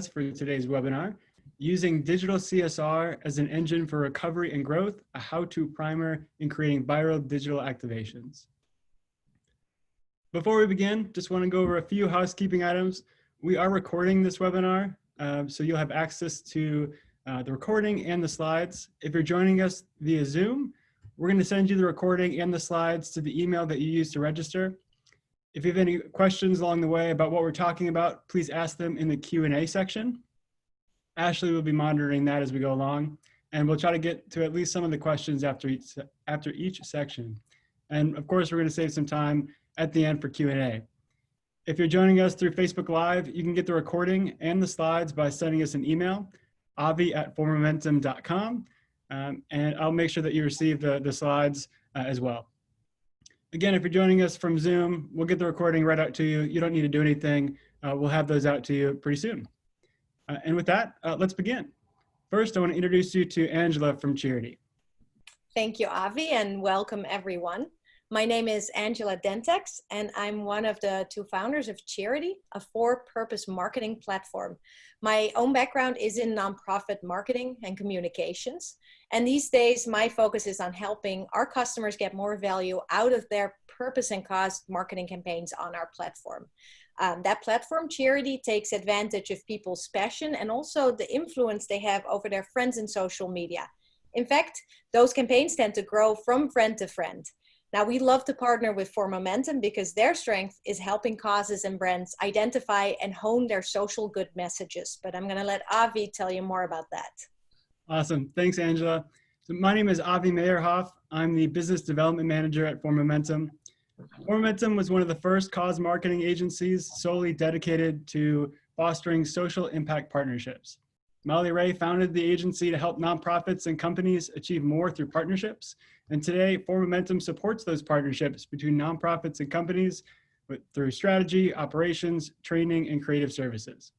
for today's webinar, Using Digital CSR as an Engine for Recovery and Growth, a how-to primer in creating viral digital activations. Before we begin, just want to go over a few housekeeping items. We are recording this webinar, so you'll have access to the recording and the slides. If you're joining us via Zoom, we're going to send you the recording and the slides to the email that you used to register. If you have any questions along the way about what we're talking about, please ask them in the Q&A section. Ashley will be monitoring that as we go along, and we'll try to get to at least some of the questions after each section. And of course, we're going to save some time at the end for Q&A. If you're joining us through Facebook Live, you can get the recording and the slides by sending us an email, avi@formomentum.com, and I'll make sure that you receive the slides as well. Again, if you're joining us from Zoom, we'll get the recording right out to you. You don't need to do anything. We'll have those out to you pretty soon. And with that, let's begin. First, I want to introduce you to Angela from Charity. Thank you, Avi, and welcome everyone. My name is Angela Dentex, and I'm one of the two founders of Charity, a for-purpose marketing platform. My own background is in nonprofit marketing and communications. And these days, my focus is on helping our customers get more value out of their purpose and cause marketing campaigns on our platform. That platform, Charity, takes advantage of people's passion and also the influence they have over their friends in social media. In fact, those campaigns tend to grow from friend to friend. Now, we love to partner with For Momentum because their strength is helping causes and brands identify and hone their social good messages. But I'm going to let Avi tell you more about that. Awesome. Thanks, Angela. So my name is Avi Meyerhoff. I'm the Business Development Manager at For Momentum. For Momentum was one of the first cause marketing agencies solely dedicated to fostering social impact partnerships. Molly Ray founded the agency to help nonprofits and companies achieve more through partnerships. And today, For Momentum supports those partnerships between nonprofits and companies through strategy, operations, training, and creative services.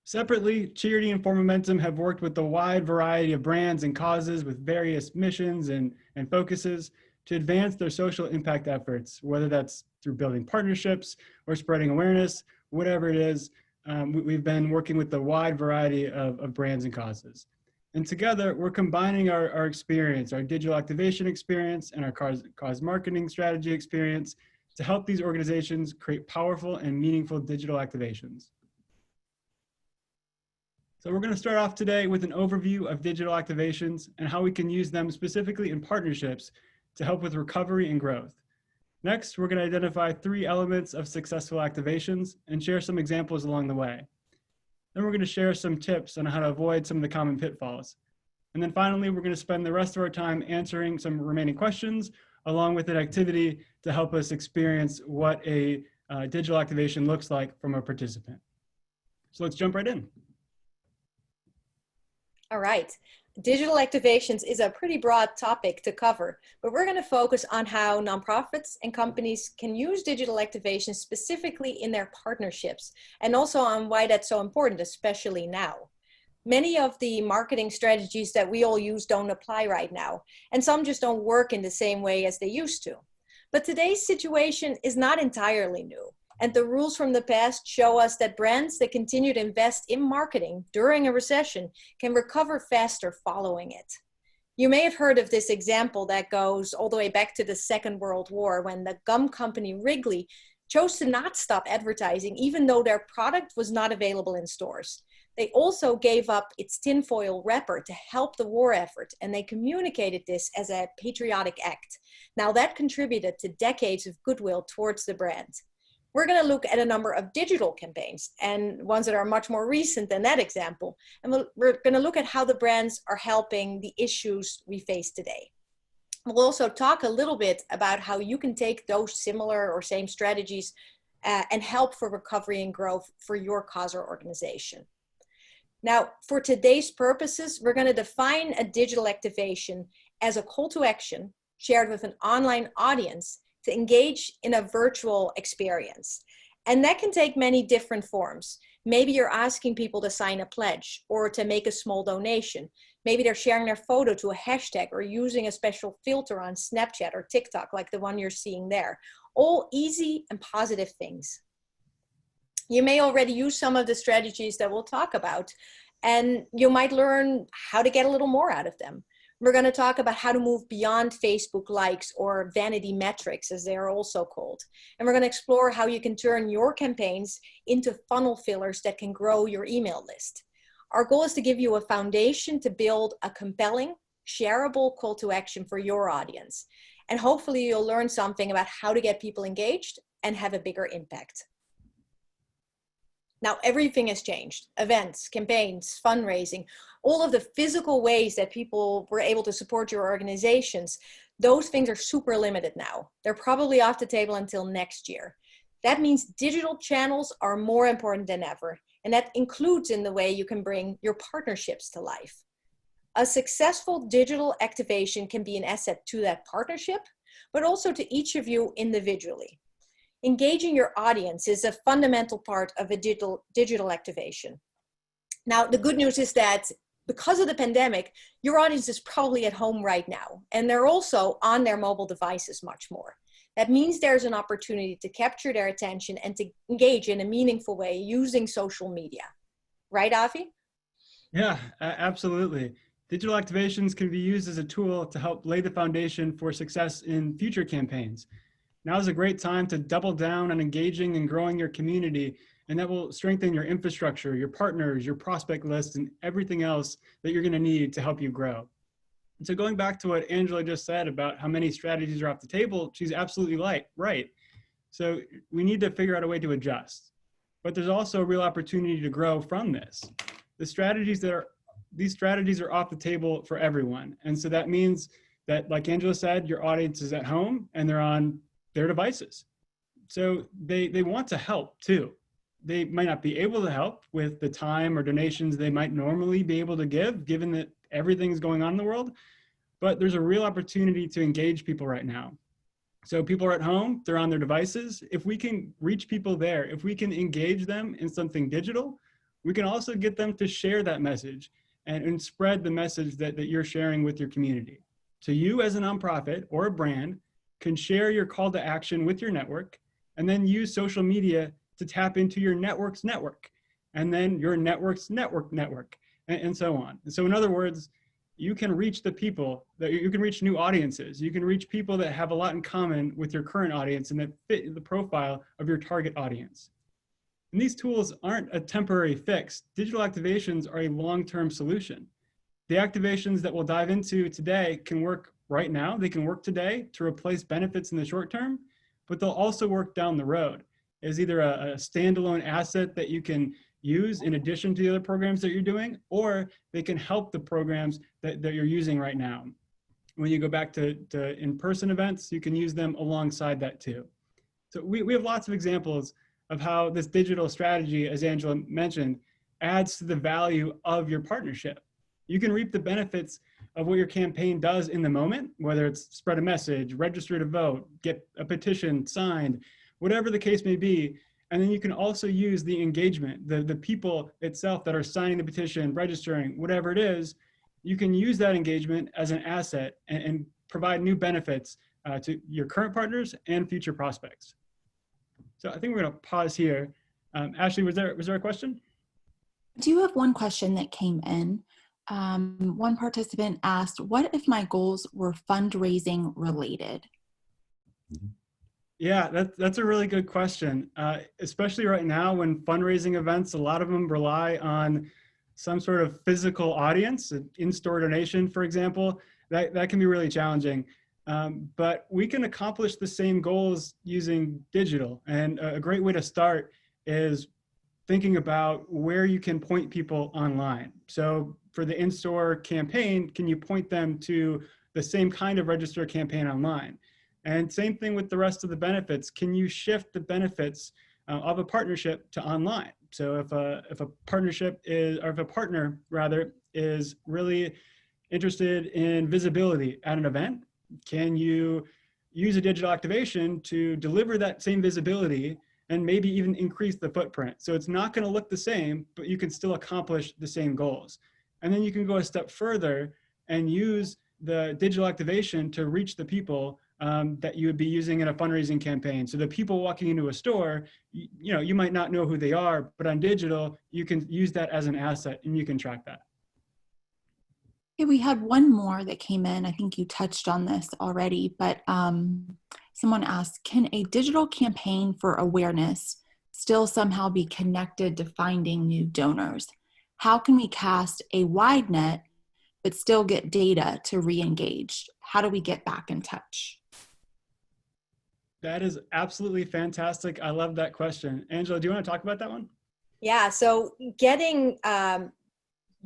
Separately, Charity and For Momentum have worked with a wide variety of brands and causes with various missions and focuses to advance their social impact efforts, whether that's through building partnerships or spreading awareness, whatever it is. We've been working with a wide variety of brands and causes. And together, we're combining our experience, our digital activation experience and our cause marketing strategy experience to help these organizations create powerful and meaningful digital activations. So we're going to start off today with an overview of digital activations and how we can use them specifically in partnerships to help with recovery and growth. Next, we're going to identify 3 elements of successful activations and share some examples along the way. Then we're going to share some tips on how to avoid some of the common pitfalls. And then finally, we're going to spend the rest of our time answering some remaining questions along with an activity to help us experience what a digital activation looks like from a participant. So let's jump right in. All right. Digital activations is a pretty broad topic to cover, but we're going to focus on how nonprofits and companies can use digital activations specifically in their partnerships, and also on why that's so important, especially now. Many of the marketing strategies that we all use don't apply right now, and some just don't work in the same way as they used to. But today's situation is not entirely new. And the rules from the past show us that brands that continue to invest in marketing during a recession can recover faster following it. You may have heard of this example that goes all the way back to the Second World War, when the gum company Wrigley chose to not stop advertising even though their product was not available in stores. They also gave up its tinfoil wrapper to help the war effort, and they communicated this as a patriotic act. Now that contributed to decades of goodwill towards the brand. We're going to look at a number of digital campaigns and ones that are much more recent than that example. And we're going to look at how the brands are helping the issues we face today. We'll also talk a little bit about how you can take those similar or same strategies and help for recovery and growth for your cause or organization. Now, for today's purposes, we're going to define a digital activation as a call to action shared with an online audience to engage in a virtual experience. And that can take many different forms. Maybe you're asking people to sign a pledge or to make a small donation. Maybe they're sharing their photo to a hashtag or using a special filter on Snapchat or TikTok like the one you're seeing there. All easy and positive things. You may already use some of the strategies that we'll talk about, and you might learn how to get a little more out of them. We're going to talk about how to move beyond Facebook likes or vanity metrics, as they are also called. And we're going to explore how you can turn your campaigns into funnel fillers that can grow your email list. Our goal is to give you a foundation to build a compelling, shareable call to action for your audience. And hopefully you'll learn something about how to get people engaged and have a bigger impact. Now, everything has changed. Events, campaigns, fundraising, all of the physical ways that people were able to support your organizations, those things are super limited now. They're probably off the table until next year. That means digital channels are more important than ever. And that includes in the way you can bring your partnerships to life. A successful digital activation can be an asset to that partnership, but also to each of you individually. Engaging your audience is a fundamental part of a digital activation. Now, the good news is that because of the pandemic, your audience is probably at home right now, and they're also on their mobile devices much more. That means there's an opportunity to capture their attention and to engage in a meaningful way using social media. Right, Avi? Yeah, absolutely. Digital activations can be used as a tool to help lay the foundation for success in future campaigns. Now is a great time to double down on engaging and growing your community, and that will strengthen your infrastructure, your partners, your prospect list, and everything else that you're going to need to help you grow. And so going back to what Angela just said about how many strategies are off the table, she's absolutely right. So we need to figure out a way to adjust. But there's also a real opportunity to grow from this. These strategies are off the table for everyone. And so that means that, like Angela said, your audience is at home and they're on their devices. So they want to help too. They might not be able to help with the time or donations they might normally be able to give, given that everything's going on in the world, but there's a real opportunity to engage people right now. So people are at home, they're on their devices. If we can reach people there, if we can engage them in something digital, we can also get them to share that message and spread the message that you're sharing with your community. So you as a nonprofit or a brand can share your call to action with your network and then use social media to tap into your network's network and then your network's network and so on. And so in other words, you can reach the people that you can reach new audiences. You can reach people that have a lot in common with your current audience and that fit the profile of your target audience. And these tools aren't a temporary fix. Digital activations are a long-term solution. The activations that we'll dive into today can work right now. They can work today to replace benefits in the short term, but they'll also work down the road as either a standalone asset that you can use in addition to the other programs that you're doing, or they can help the programs that you're using right now. When you go back to in-person events, you can use them alongside that too. So we have lots of examples of how this digital strategy, as Angela mentioned, adds to the value of your partnership. You can reap the benefits of what your campaign does in the moment, whether it's spread a message, register to vote, get a petition signed, whatever the case may be. And then you can also use the engagement, the people itself that are signing the petition, registering, whatever it is. You can use that engagement as an asset and provide new benefits to your current partners and future prospects. So I think we're going to pause here. Ashley, was there a question? I do have one question that came in. One participant asked, what if my goals were fundraising related? Yeah, that's a really good question, especially right now when fundraising events, a lot of them rely on some sort of physical audience, an in-store donation, for example. That can be really challenging. But we can accomplish the same goals using digital. And a great way to start is thinking about where you can point people online. So for the in-store campaign, can you point them to the same kind of register campaign online? And same thing with the rest of the benefits. Can you shift the benefits of a partnership to online? So if a partnership is, or if a partner rather, is really interested in visibility at an event, can you use a digital activation to deliver that same visibility and maybe even increase the footprint? So it's not going to look the same, but you can still accomplish the same goals. And then you can go a step further and use the digital activation to reach the people that you would be using in a fundraising campaign. So the people walking into a store, you might not know who they are, but on digital, you can use that as an asset and you can track that. Okay, we had one more that came in. I think you touched on this already, but someone asked, can a digital campaign for awareness still somehow be connected to finding new donors? How can we cast a wide net, but still get data to re-engage? How do we get back in touch? That is absolutely fantastic. I love that question. Angela, do you want to talk about that one? Yeah, so getting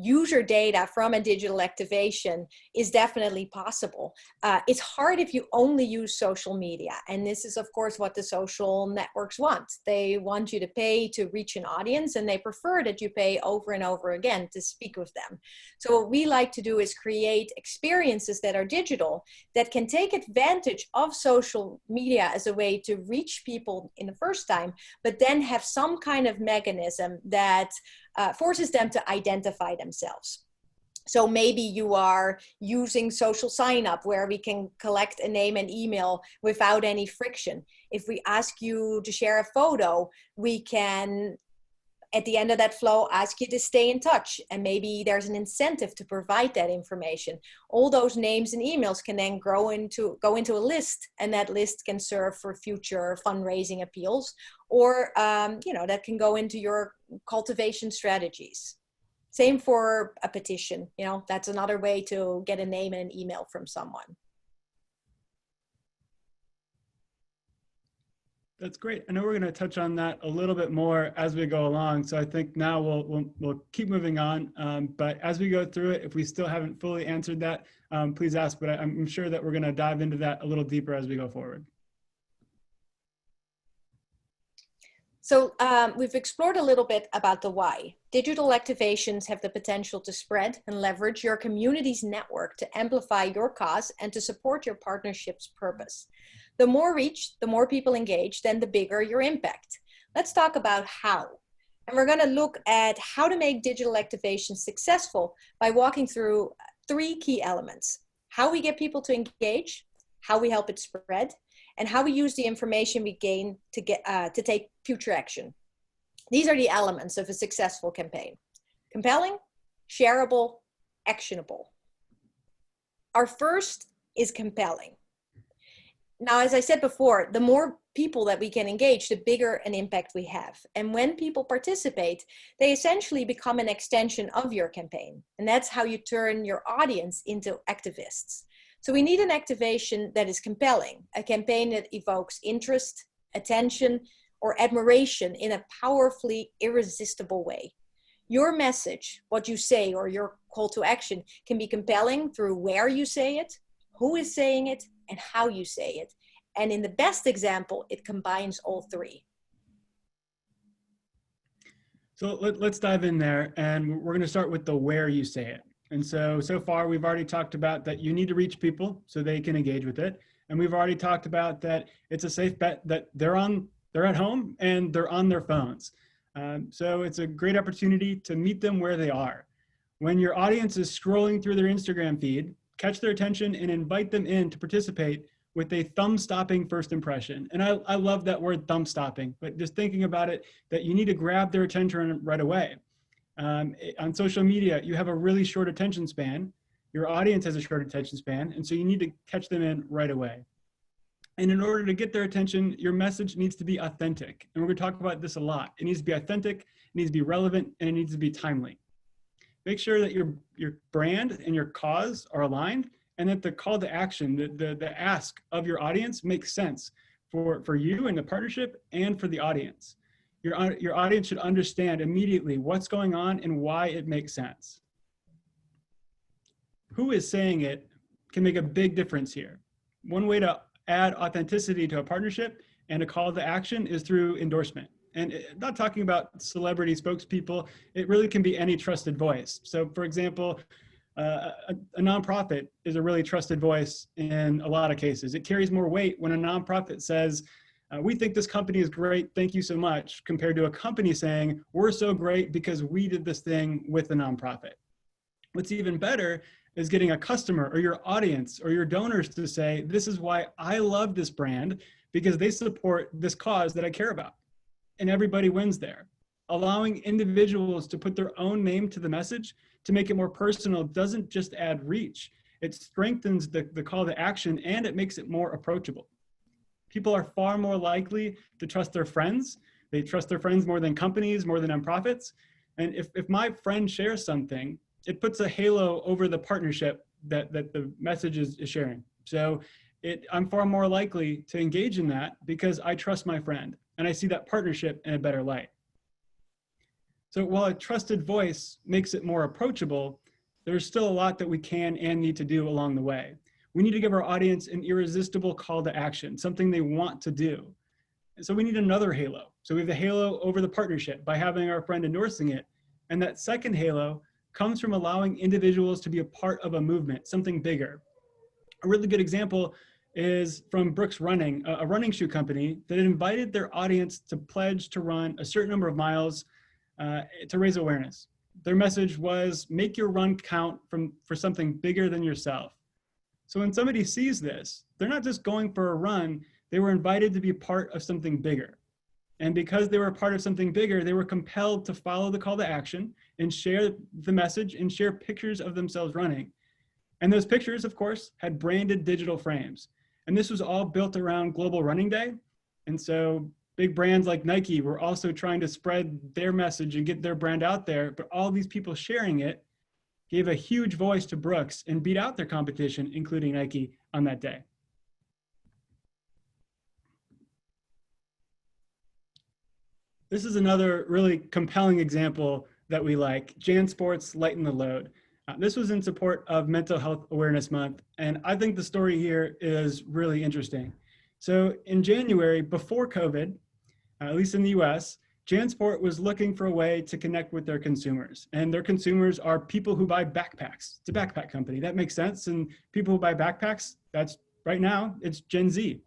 user data from a digital activation is definitely possible. It's hard if you only use social media. And this is, of course, what the social networks want. They want you to pay to reach an audience, and they prefer that you pay over and over again to speak with them. So what we like to do is create experiences that are digital that can take advantage of social media as a way to reach people in the first time, but then have some kind of mechanism that forces them to identify themselves. So maybe you are using social sign up where we can collect a name and email without any friction. If we ask you to share a photo, we can, at the end of that flow, ask you to stay in touch. And maybe there's an incentive to provide that information. All those names and emails can then go into a list, and that list can serve for future fundraising appeals, or that can go into your cultivation strategies. Same for a petition. That's another way to get a name and an email from someone. That's great. I know we're going to touch on that a little bit more as we go along. So I think now we'll keep moving on. But as we go through it, if we still haven't fully answered that, please ask. But I'm sure that we're going to dive into that a little deeper as we go forward. So we've explored a little bit about the why. Digital activations have the potential to spread and leverage your community's network to amplify your cause and to support your partnership's purpose. The more reach, the more people engage, then the bigger your impact. Let's talk about how. And we're going to look at how to make digital activation successful by walking through 3 key elements: how we get people to engage, how we help it spread, and how we use the information we gain to take future action. These are the elements of a successful campaign: compelling, shareable, actionable. Our first is compelling. Now, as I said before, the more people that we can engage, the bigger an impact we have. And when people participate, they essentially become an extension of your campaign. And that's how you turn your audience into activists. So we need an activation that is compelling, a campaign that evokes interest, attention, or admiration in a powerfully irresistible way. Your message, what you say, or your call to action can be compelling through where you say it, who is saying it, and how you say it. And in the best example, it combines all 3. So let's dive in there, and we're going to start with the where you say it. And so far we've already talked about that you need to reach people so they can engage with it. And we've already talked about that it's a safe bet that they're at home and they're on their phones. So it's a great opportunity to meet them where they are. When your audience is scrolling through their Instagram feed, catch their attention and invite them in to participate with a thumb-stopping first impression. And I love that word, thumb-stopping, but just thinking about it, that you need to grab their attention right away. On social media, you have a really short attention span. Your audience has a short attention span, and so you need to catch them in right away. And in order to get their attention, your message needs to be authentic. And we're going to talk about this a lot. It needs to be authentic, it needs to be relevant, and it needs to be timely. Make sure that your brand and your cause are aligned, and that the call to action, the ask of your audience makes sense for you and the partnership and for the audience. Your audience should understand immediately what's going on and why it makes sense. Who is saying it can make a big difference here. One way to add authenticity to a partnership and a call to action is through endorsement. And not talking about celebrity spokespeople, it really can be any trusted voice. So for example, a nonprofit is a really trusted voice in a lot of cases. It carries more weight when a nonprofit says, we think this company is great, thank you so much, compared to a company saying, we're so great because we did this thing with the nonprofit. What's even better is getting a customer or your audience or your donors to say, this is why I love this brand, because they support this cause that I care about. And everybody wins there. Allowing individuals to put their own name to the message to make it more personal doesn't just add reach. It strengthens the call to action, and it makes it more approachable. People are far more likely to trust their friends. They trust their friends more than companies, more than nonprofits. And if my friend shares something, it puts a halo over the partnership that the message is sharing. So I'm far more likely to engage in that because I trust my friend and I see that partnership in a better light. So while a trusted voice makes it more approachable, there's still a lot that we can and need to do along the way. We need to give our audience an irresistible call to action, something they want to do. And so we need another halo. So we have the halo over the partnership by having our friend endorsing it. And that second halo comes from allowing individuals to be a part of a movement, something bigger. A really good example is from Brooks Running, a running shoe company that invited their audience to pledge to run a certain number of miles to raise awareness. Their message was, make your run count for something bigger than yourself. So when somebody sees this, they're not just going for a run, they were invited to be part of something bigger. And because they were a part of something bigger, they were compelled to follow the call to action and share the message and share pictures of themselves running. And those pictures, of course, had branded digital frames. And this was all built around Global Running Day. And so big brands like Nike were also trying to spread their message and get their brand out there, but all these people sharing it gave a huge voice to Brooks and beat out their competition, including Nike, on that day. This is another really compelling example that we like, JanSports Lighten the Load. This was in support of Mental Health Awareness Month, and I think the story here is really interesting. So in January, before COVID, at least in the US, JanSport was looking for a way to connect with their consumers. And their consumers are people who buy backpacks. It's a backpack company. That makes sense. And people who buy backpacks, that's right now, it's Gen Z.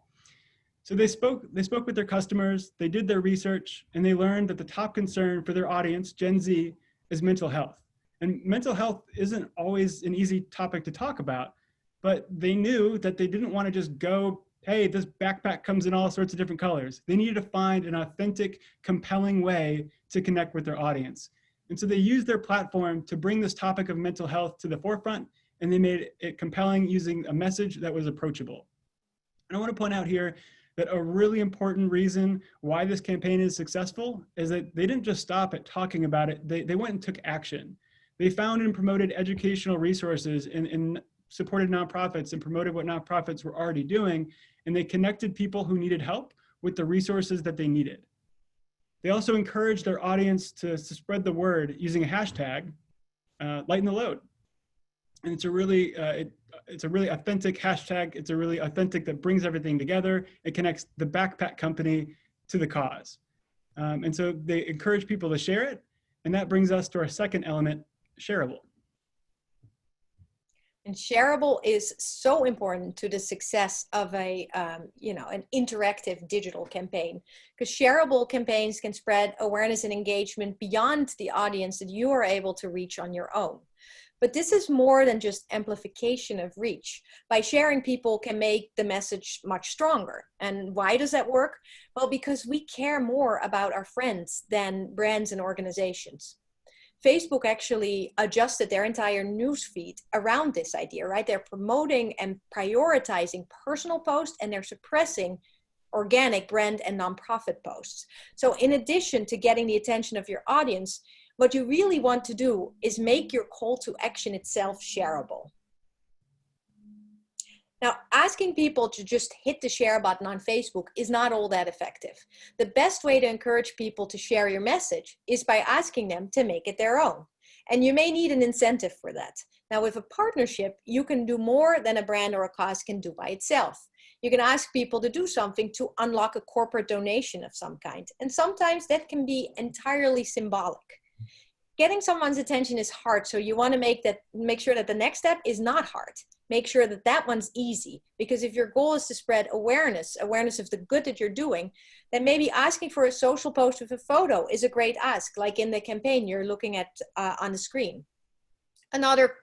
So they spoke with their customers, they did their research, and they learned that the top concern for their audience, Gen Z, is mental health. And mental health isn't always an easy topic to talk about, but they knew that they didn't want to just go, hey, this backpack comes in all sorts of different colors. They needed to find an authentic, compelling way to connect with their audience. And so they used their platform to bring this topic of mental health to the forefront, and they made it compelling using a message that was approachable. And I want to point out here that a really important reason why this campaign is successful is that they didn't just stop at talking about it, they went and took action. They found and promoted educational resources and supported nonprofits and promoted what nonprofits were already doing, and they connected people who needed help with the resources that they needed. They also encouraged their audience to spread the word using a hashtag, Lighten the Load. And it's a really authentic hashtag. It's a really authentic that brings everything together. It connects the backpack company to the cause. And so they encourage people to share it. And that brings us to our second element, shareable. And shareable is so important to the success of an interactive digital campaign, because shareable campaigns can spread awareness and engagement beyond the audience that you are able to reach on your own. But this is more than just amplification of reach. By sharing, people can make the message much stronger. And why does that work? Well, because we care more about our friends than brands and organizations. Facebook actually adjusted their entire newsfeed around this idea, right? They're promoting and prioritizing personal posts, and they're suppressing organic brand and nonprofit posts. So in addition to getting the attention of your audience, what you really want to do is make your call to action itself shareable. Now, asking people to just hit the share button on Facebook is not all that effective. The best way to encourage people to share your message is by asking them to make it their own. And you may need an incentive for that. Now, with a partnership, you can do more than a brand or a cause can do by itself. You can ask people to do something to unlock a corporate donation of some kind. And sometimes that can be entirely symbolic. Getting someone's attention is hard, so you want to make sure that the next step is not hard. Make sure that that one's easy, because if your goal is to spread awareness of the good that you're doing, then maybe asking for a social post with a photo is a great ask, like in the campaign you're looking at on the screen. Another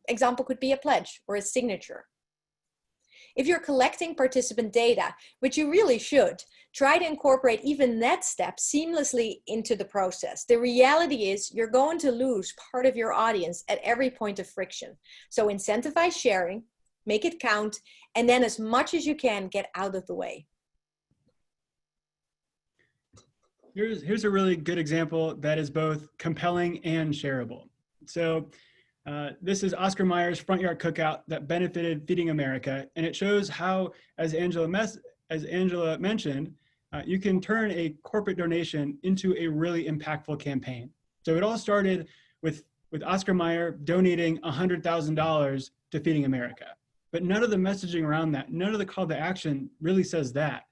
example could be a pledge or a signature. If you're collecting participant data, which you really should, try to incorporate even that step seamlessly into the process. The reality is you're going to lose part of your audience at every point of friction. So incentivize sharing, make it count, and then as much as you can, get out of the way. Here's a really good example that is both compelling and shareable. So this is Oscar Mayer's Front Yard Cookout that benefited Feeding America. And it shows how, as Angela mentioned, you can turn a corporate donation into a really impactful campaign. So it all started with Oscar Mayer donating $100,000 to Feeding America. But none of the messaging around that, none of the call to action really says that.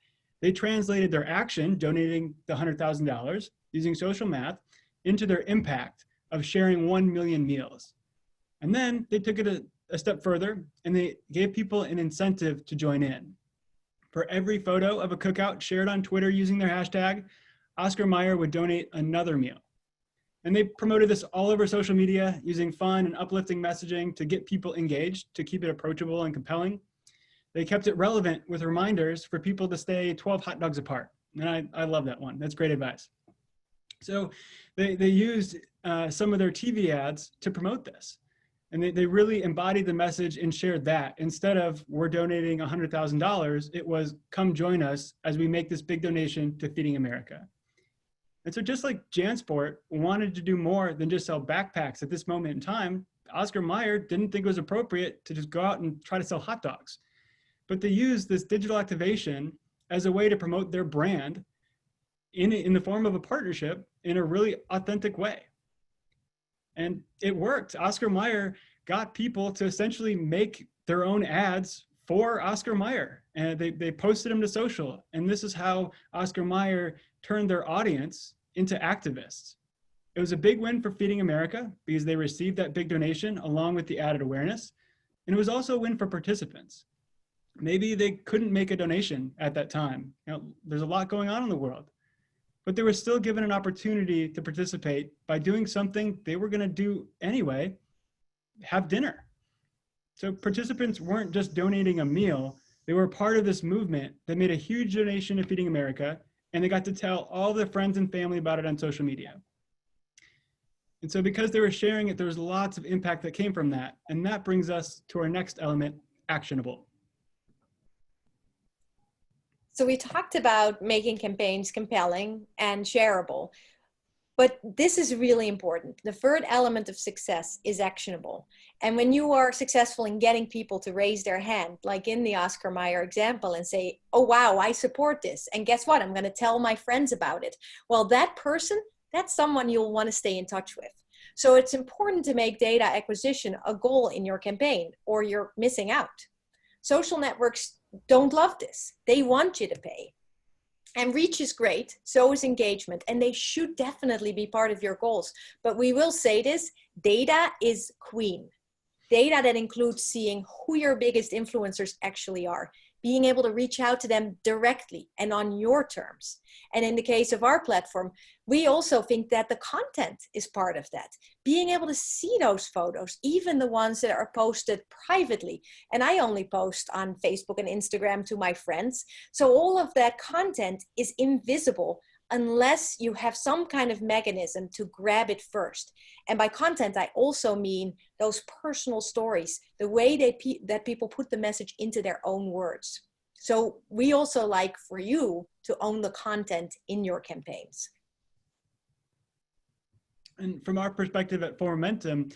They translated their action, donating the $100,000 using social math, into their impact of sharing 1 million meals. And then they took it a step further and they gave people an incentive to join in. For every photo of a cookout shared on Twitter using their hashtag, Oscar Mayer would donate another meal. And they promoted this all over social media using fun and uplifting messaging to get people engaged, to keep it approachable and compelling. They kept it relevant with reminders for people to stay 12 hot dogs apart. And I love that one. That's great advice. So they used some of their TV ads to promote this. And they really embodied the message and shared that. Instead of we're donating $100,000, it was come join us as we make this big donation to Feeding America. And so just like JanSport wanted to do more than just sell backpacks at this moment in time, Oscar Mayer didn't think it was appropriate to just go out and try to sell hot dogs. But they used this digital activation as a way to promote their brand in the form of a partnership in a really authentic way. And it worked. Oscar Mayer got people to essentially make their own ads for Oscar Mayer. And they posted them to social. And this is how Oscar Mayer turned their audience into activists. It was a big win for Feeding America because they received that big donation along with the added awareness. And it was also a win for participants. Maybe they couldn't make a donation at that time. There's a lot going on in the world. But they were still given an opportunity to participate by doing something they were going to do anyway, have dinner. So participants weren't just donating a meal, they were part of this movement that made a huge donation to Feeding America, and they got to tell all their friends and family about it on social media. And so because they were sharing it, there was lots of impact that came from that. And that brings us to our next element, actionable. So we talked about making campaigns compelling and shareable, but this is really important. The third element of success is actionable. And when you are successful in getting people to raise their hand, like in the Oscar Mayer example, and say, oh, wow, I support this. And guess what? I'm going to tell my friends about it. Well, that person, that's someone you'll want to stay in touch with. So it's important to make data acquisition a goal in your campaign, or you're missing out. Social networks don't love this. They want you to pay. And reach is great, so is engagement, and they should definitely be part of your goals. But we will say this, data is queen. Data that includes seeing who your biggest influencers actually are, being able to reach out to them directly and on your terms. And in the case of our platform, we also think that the content is part of that. Being able to see those photos, even the ones that are posted privately. And I only post on Facebook and Instagram to my friends. So all of that content is invisible unless you have some kind of mechanism to grab it first. And by content, I also mean those personal stories, the way that people put the message into their own words. So we also like for you to own the content in your campaigns. And from our perspective at Momentum,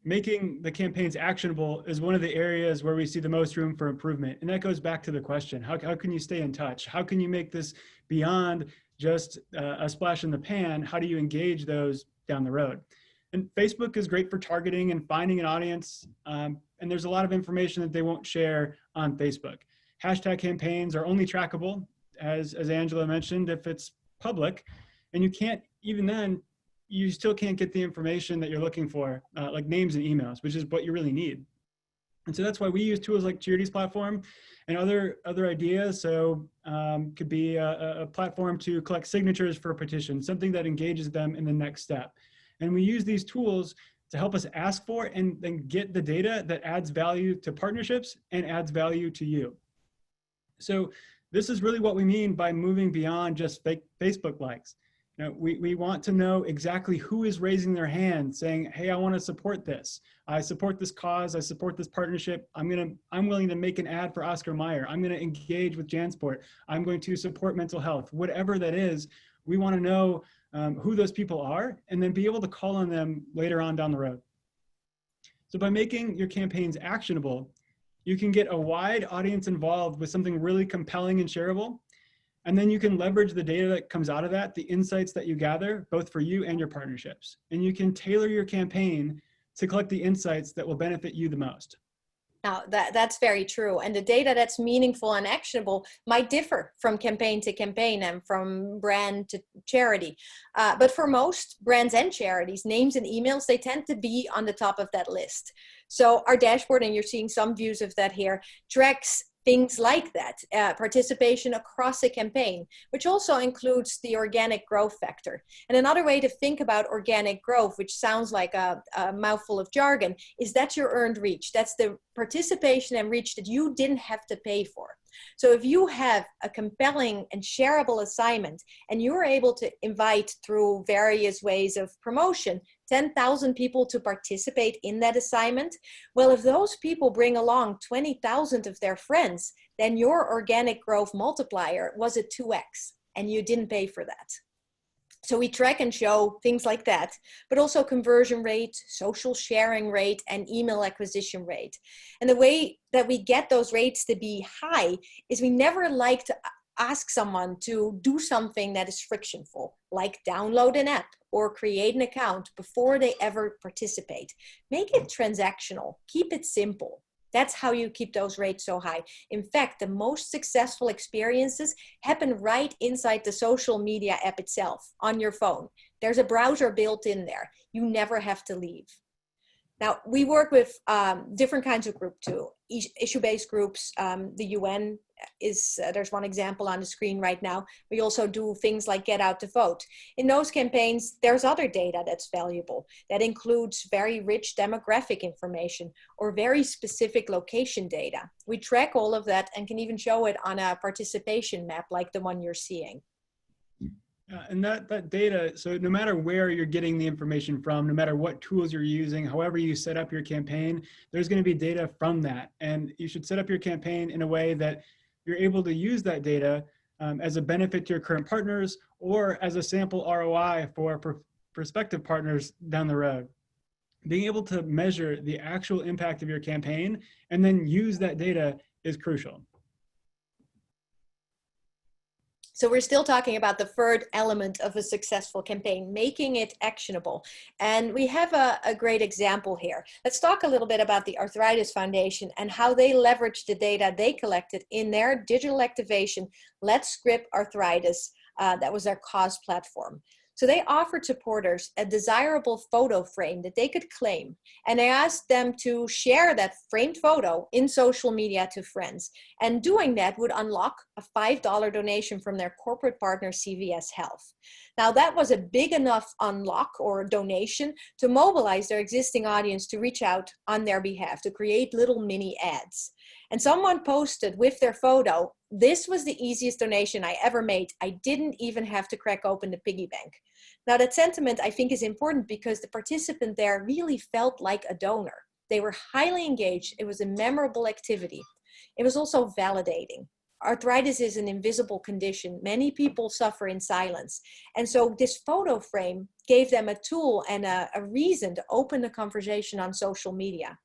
making the campaigns actionable is one of the areas where we see the most room for improvement. And that goes back to the question, how can you stay in touch? How can you make this beyond just a splash in the pan? How do you engage those down the road? And Facebook is great for targeting and finding an audience. And there's a lot of information that they won't share on Facebook. Hashtag campaigns are only trackable, as Angela mentioned, if it's public. And you can't, even then, you still can't get the information that you're looking for, like names and emails, which is what you really need. And so that's why we use tools like Charity's platform and other ideas. So could be a platform to collect signatures for a petition, something that engages them in the next step. And we use these tools to help us ask for and then get the data that adds value to partnerships and adds value to you. So this is really what we mean by moving beyond just fake Facebook likes. You know, we want to know exactly who is raising their hand saying, hey, I want to support this. I support this cause. I support this partnership. I'm willing to make an ad for Oscar Mayer. I'm going to engage with JanSport. I'm going to support mental health. Whatever that is, we want to know who those people are and then be able to call on them later on down the road. So by making your campaigns actionable, you can get a wide audience involved with something really compelling and shareable. And then you can leverage the data that comes out of that, the insights that you gather, both for you and your partnerships. And you can tailor your campaign to collect the insights that will benefit you the most. Now, that's very true. And the data that's meaningful and actionable might differ from campaign to campaign and from brand to charity. But for most brands and charities, names and emails, they tend to be on the top of that list. So our dashboard, and you're seeing some views of that here, tracks things like that, participation across a campaign, which also includes the organic growth factor. And another way to think about organic growth, which sounds like a mouthful of jargon, is that's your earned reach. That's the participation and reach that you didn't have to pay for. So if you have a compelling and shareable assignment and you're able to invite through various ways of promotion 10,000 people to participate in that assignment, well, if those people bring along 20,000 of their friends, then your organic growth multiplier was a 2x and you didn't pay for that. So we track and show things like that, but also conversion rate, social sharing rate, and email acquisition rate. And the way that we get those rates to be high is we never like to ask someone to do something that is frictionful, like download an app or create an account before they ever participate. Make it transactional, keep it simple. That's how you keep those rates so high. In fact, the most successful experiences happen right inside the social media app itself on your phone. There's a browser built in there. You never have to leave. Now, we work with different kinds of groups too. Issue-based groups, the UN is, there's one example on the screen right now. We also do things like Get Out to Vote. In those campaigns, there's other data that's valuable. That includes very rich demographic information or very specific location data. We track all of that and can even show it on a participation map like the one you're seeing. And that data, so no matter where you're getting the information from, no matter what tools you're using, however you set up your campaign, there's going to be data from that. And you should set up your campaign in a way that you're able to use that data as a benefit to your current partners or as a sample ROI for prospective partners down the road. Being able to measure the actual impact of your campaign and then use that data is crucial. So we're still talking about the third element of a successful campaign, making it actionable. And we have a great example here. Let's talk a little bit about the Arthritis Foundation and how they leveraged the data they collected in their digital activation, Let's Script Arthritis. That was their cause platform. So they offered supporters a desirable photo frame that they could claim. And they asked them to share that framed photo in social media to friends. And doing that would unlock a $5 donation from their corporate partner, CVS Health. Now that was a big enough unlock or donation to mobilize their existing audience to reach out on their behalf, to create little mini ads. And someone posted with their photo, "This was the easiest donation I ever made. I didn't even have to crack open the piggy bank." Now that sentiment I think is important because the participant there really felt like a donor. They were highly engaged. It was a memorable activity. It was also validating. Arthritis is an invisible condition. Many people suffer in silence. And so this photo frame gave them a tool and a reason to open the conversation on social media.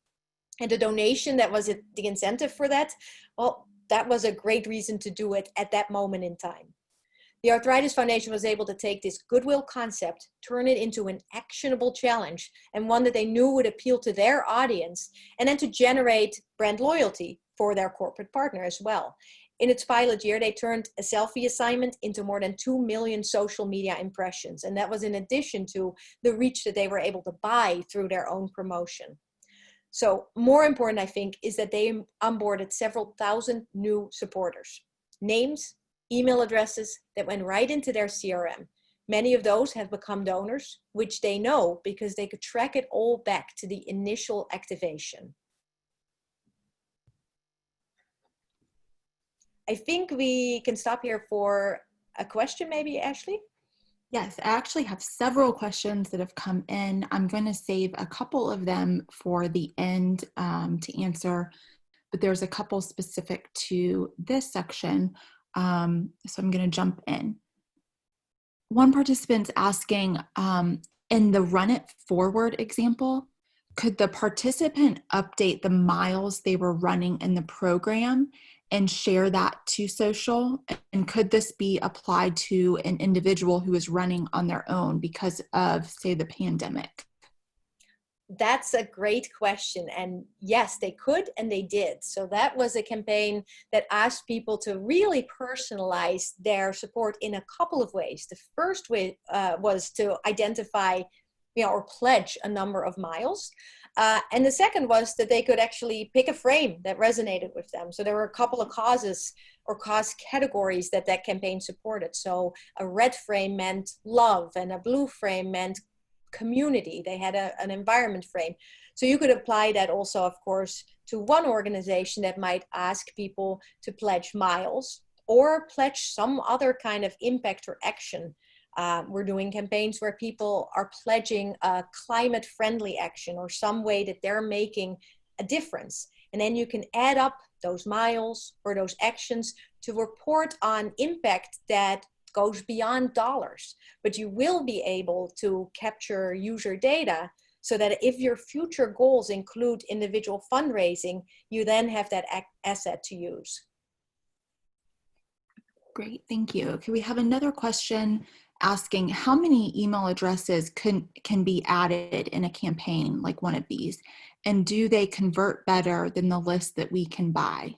And the donation that was the incentive for that, well, that was a great reason to do it at that moment in time. The Arthritis Foundation was able to take this goodwill concept, turn it into an actionable challenge, and one that they knew would appeal to their audience, and then to generate brand loyalty for their corporate partner as well. In its pilot year, they turned a selfie assignment into more than 2 million social media impressions. And that was in addition to the reach that they were able to buy through their own promotion. So more important, I think, is that they onboarded several thousand new supporters. Names, email addresses that went right into their CRM. Many of those have become donors, which they know because they could track it all back to the initial activation. I think we can stop here for a question, maybe, Ashley? Yes, I actually have several questions that have come in. I'm going to save a couple of them for the end to answer, but there's a couple specific to this section. So I'm going to jump in. One participant's asking, in the run it forward example, could the participant update the miles they were running in the program and share that to social? And could this be applied to an individual who is running on their own because of, say, the pandemic? That's a great question. And yes, they could and they did. So that was a campaign that asked people to really personalize their support in a couple of ways. The first way was to identify, or pledge a number of miles. And the second was that they could actually pick a frame that resonated with them. So there were a couple of causes or cause categories that campaign supported. So a red frame meant love, and a blue frame meant community. They had an environment frame. So you could apply that also, of course, to one organization that might ask people to pledge miles or pledge some other kind of impact or action. We're doing campaigns where people are pledging a climate-friendly action or some way that they're making a difference. And then you can add up those miles or those actions to report on impact that goes beyond dollars. But you will be able to capture user data so that if your future goals include individual fundraising, you then have that asset to use. Great, thank you. Okay, we have another question asking how many email addresses can be added in a campaign like one of these, and do they convert better than the list that we can buy?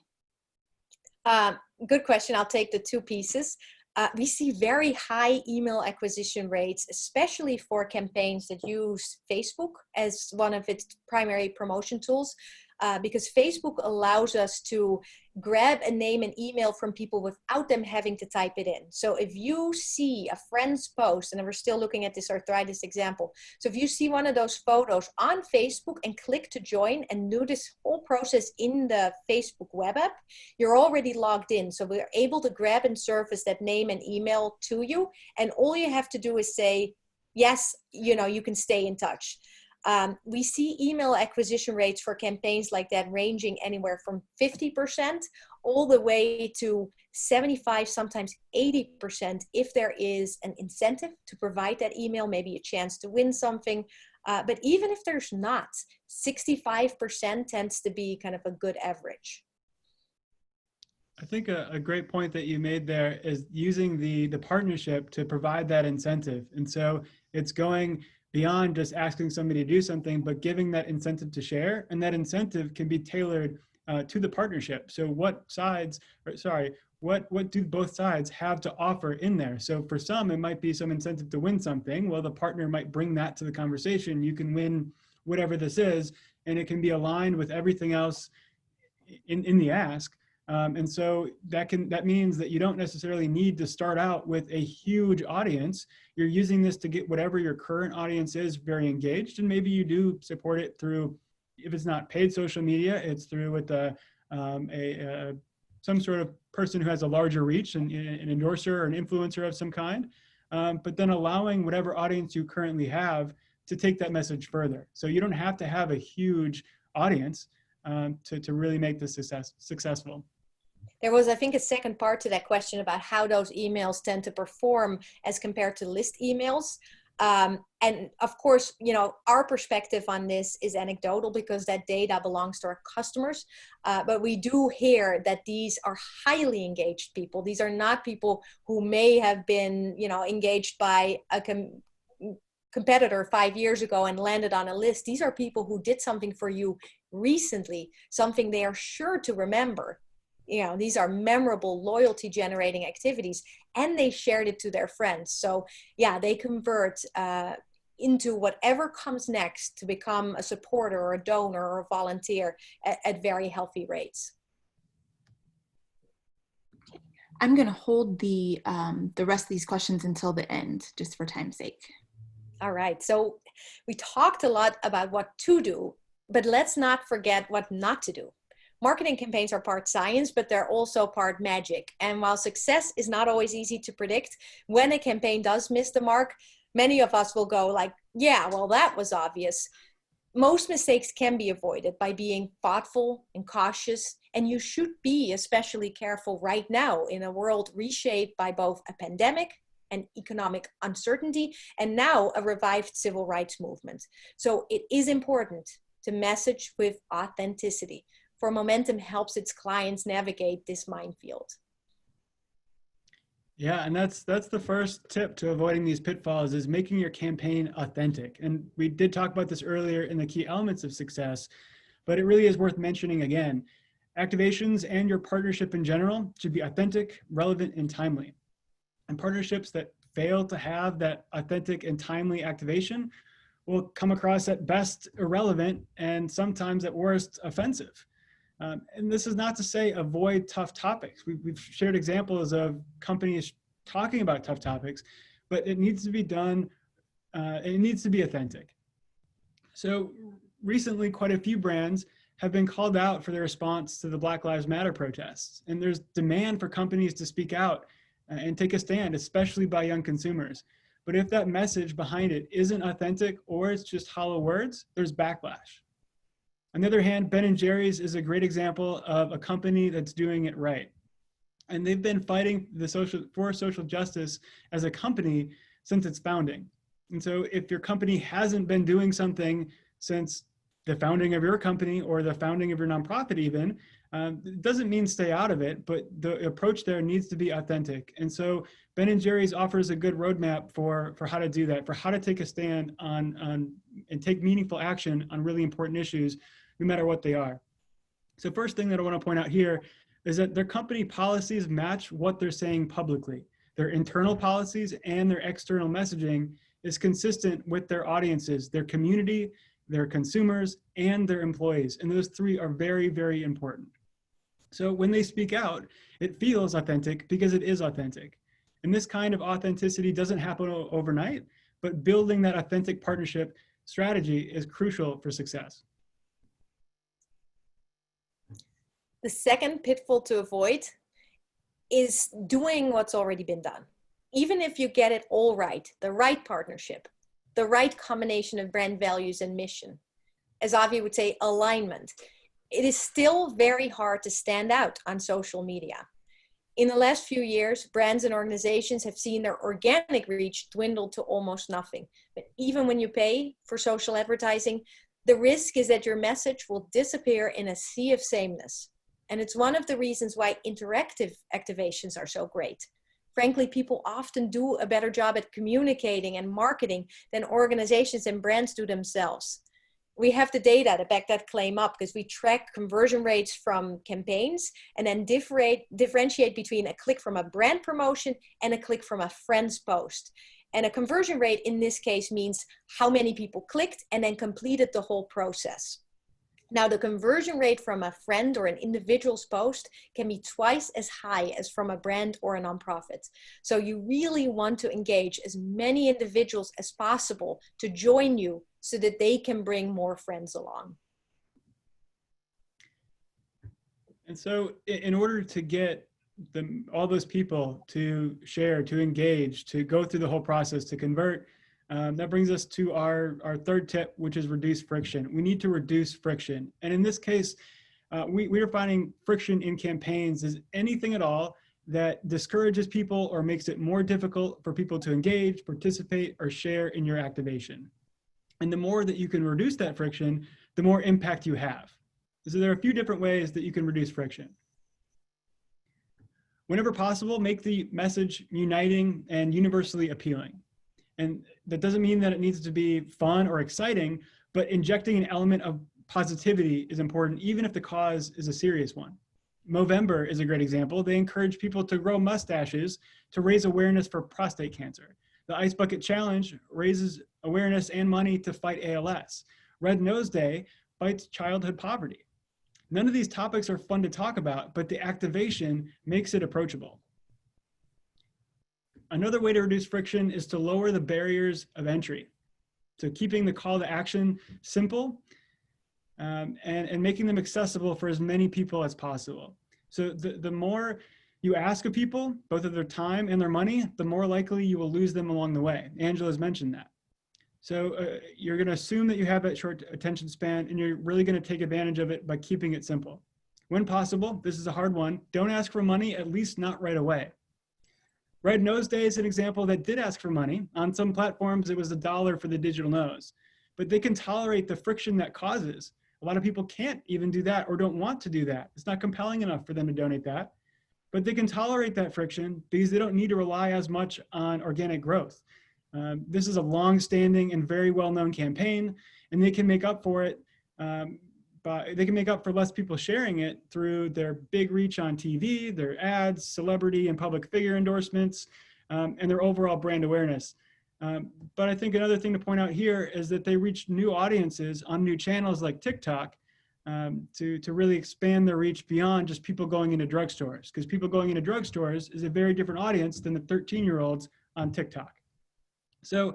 Good question. I'll take the two pieces. We see very high email acquisition rates, especially for campaigns that use Facebook as one of its primary promotion tools, because Facebook allows us to grab a name and email from people without them having to type it in. So if you see a friend's post, and we're still looking at this arthritis example, so if you see one of those photos on Facebook and click to join and do this whole process in the Facebook web app, you're already logged in. So we're able to grab and surface that name and email to you, and all you have to do is say, yes, you can stay in touch. We see email acquisition rates for campaigns like that ranging anywhere from 50% all the way to 75, sometimes 80% if there is an incentive to provide that email, maybe a chance to win something. But even if there's not, 65% tends to be kind of a good average. I think a great point that you made there is using the partnership to provide that incentive. And so it's going beyond just asking somebody to do something, but giving that incentive to share, and that incentive can be tailored to the partnership. So what do both sides have to offer in there? So for some, it might be some incentive to win something. Well, the partner might bring that to the conversation. You can win whatever this is, and it can be aligned with everything else in the ask. And so that means that you don't necessarily need to start out with a huge audience. You're using this to get whatever your current audience is very engaged, and maybe you do support it through, if it's not paid social media, it's through with some sort of person who has a larger reach, an endorser or an influencer of some kind, but then allowing whatever audience you currently have to take that message further. So you don't have to have a huge audience to really make this successful. There was, I think, a second part to that question about how those emails tend to perform as compared to list emails. And of course, our perspective on this is anecdotal because that data belongs to our customers. But we do hear that these are highly engaged people. These are not people who may have been, engaged by a competitor 5 years ago and landed on a list. These are people who did something for you recently, something they are sure to remember. These are memorable loyalty generating activities, and they shared it to their friends. So yeah, they convert into whatever comes next to become a supporter or a donor or a volunteer at very healthy rates. I'm going to hold the rest of these questions until the end, just for time's sake. All right. So we talked a lot about what to do, but let's not forget what not to do. Marketing campaigns are part science, but they're also part magic. And while success is not always easy to predict, when a campaign does miss the mark, many of us will go like, yeah, well, that was obvious. Most mistakes can be avoided by being thoughtful and cautious, and you should be especially careful right now in a world reshaped by both a pandemic and economic uncertainty, and now a revived civil rights movement. So it is important to message with authenticity, for Momentum helps its clients navigate this minefield. Yeah, and that's the first tip to avoiding these pitfalls, is making your campaign authentic. And we did talk about this earlier in the key elements of success, but it really is worth mentioning again. Activations and your partnership in general should be authentic, relevant, and timely. And partnerships that fail to have that authentic and timely activation will come across at best irrelevant and sometimes at worst offensive. And this is not to say avoid tough topics. We've shared examples of companies talking about tough topics, but it needs to be done, it needs to be authentic. So recently, quite a few brands have been called out for their response to the Black Lives Matter protests. And there's demand for companies to speak out and take a stand, especially by young consumers. But if that message behind it isn't authentic or it's just hollow words, there's backlash. On the other hand, Ben & Jerry's is a great example of a company that's doing it right. And they've been fighting for social justice as a company since its founding. And so if your company hasn't been doing something since the founding of your company or the founding of your nonprofit even, it doesn't mean stay out of it, but the approach there needs to be authentic. And so Ben & Jerry's offers a good roadmap for how to do that, for how to take a stand on and take meaningful action on really important issues, no matter what they are. So first thing that I want to point out here is that their company policies match what they're saying publicly. Their internal policies and their external messaging is consistent with their audiences, their community, their consumers, and their employees. And those three are very, very important. So when they speak out, it feels authentic because it is authentic. And this kind of authenticity doesn't happen overnight, but building that authentic partnership strategy is crucial for success. The second pitfall to avoid is doing what's already been done. Even if you get it all right, the right partnership, the right combination of brand values and mission, as Avi would say, alignment, it is still very hard to stand out on social media. In the last few years, brands and organizations have seen their organic reach dwindle to almost nothing. But even when you pay for social advertising, the risk is that your message will disappear in a sea of sameness. And it's one of the reasons why interactive activations are so great. Frankly, people often do a better job at communicating and marketing than organizations and brands do themselves. We have the data to back that claim up because we track conversion rates from campaigns and then differentiate between a click from a brand promotion and a click from a friend's post. And a conversion rate in this case means how many people clicked and then completed the whole process. Now, the conversion rate from a friend or an individual's post can be twice as high as from a brand or a nonprofit. So you really want to engage as many individuals as possible to join you so that they can bring more friends along. And so in order to get all those people to share, to engage, to go through the whole process, to convert, that brings us to our third tip, which is reduce friction. We need to reduce friction. And in this case, we are finding friction in campaigns is anything at all that discourages people or makes it more difficult for people to engage, participate, or share in your activation. And the more that you can reduce that friction, the more impact you have. So there are a few different ways that you can reduce friction. Whenever possible, make the message uniting and universally appealing. And that doesn't mean that it needs to be fun or exciting, but injecting an element of positivity is important, even if the cause is a serious one. Movember is a great example. They encourage people to grow mustaches to raise awareness for prostate cancer. The Ice Bucket Challenge raises awareness and money to fight ALS. Red Nose Day fights childhood poverty. None of these topics are fun to talk about, but the activation makes it approachable. Another way to reduce friction is to lower the barriers of entry. So keeping the call to action simple and making them accessible for as many people as possible. So the more you ask of people, both of their time and their money, the more likely you will lose them along the way. Angela's mentioned that. So you're going to assume that you have that short attention span, and you're really going to take advantage of it by keeping it simple. When possible, this is a hard one, don't ask for money, at least not right away. Red Nose Day is an example that did ask for money. On some platforms, it was $1 for the digital nose, but they can tolerate the friction that causes. A lot of people can't even do that or don't want to do that. It's not compelling enough for them to donate that, but they can tolerate that friction because they don't need to rely as much on organic growth. This is a long-standing and very well-known campaign, and they can make up for it. They can make up for less people sharing it through their big reach on TV, their ads, celebrity and public figure endorsements, and their overall brand awareness. But I think another thing to point out here is that they reach new audiences on new channels like TikTok to really expand their reach beyond just people going into drugstores, because people going into drugstores is a very different audience than the 13-year-olds on TikTok. So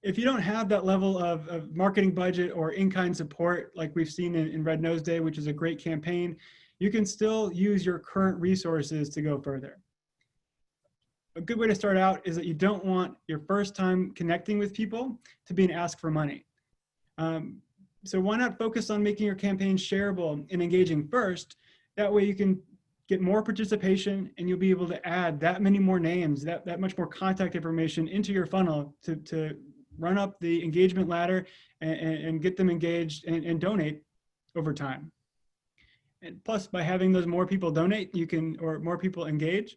if you don't have that level of marketing budget or in-kind support like we've seen in Red Nose Day, which is a great campaign, you can still use your current resources to go further. A good way to start out is that you don't want your first time connecting with people to be an ask for money. So why not focus on making your campaign shareable and engaging first? That way you can get more participation, and you'll be able to add that many more names, that much more contact information into your funnel to run up the engagement ladder and get them engaged and donate over time. And plus, by having those more people donate, or more people engage,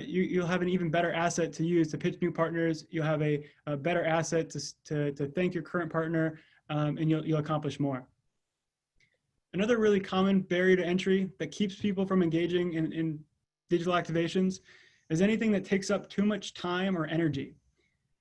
you'll have an even better asset to use to pitch new partners. You'll have a better asset to thank your current partner, and you'll accomplish more. Another really common barrier to entry that keeps people from engaging in digital activations is anything that takes up too much time or energy.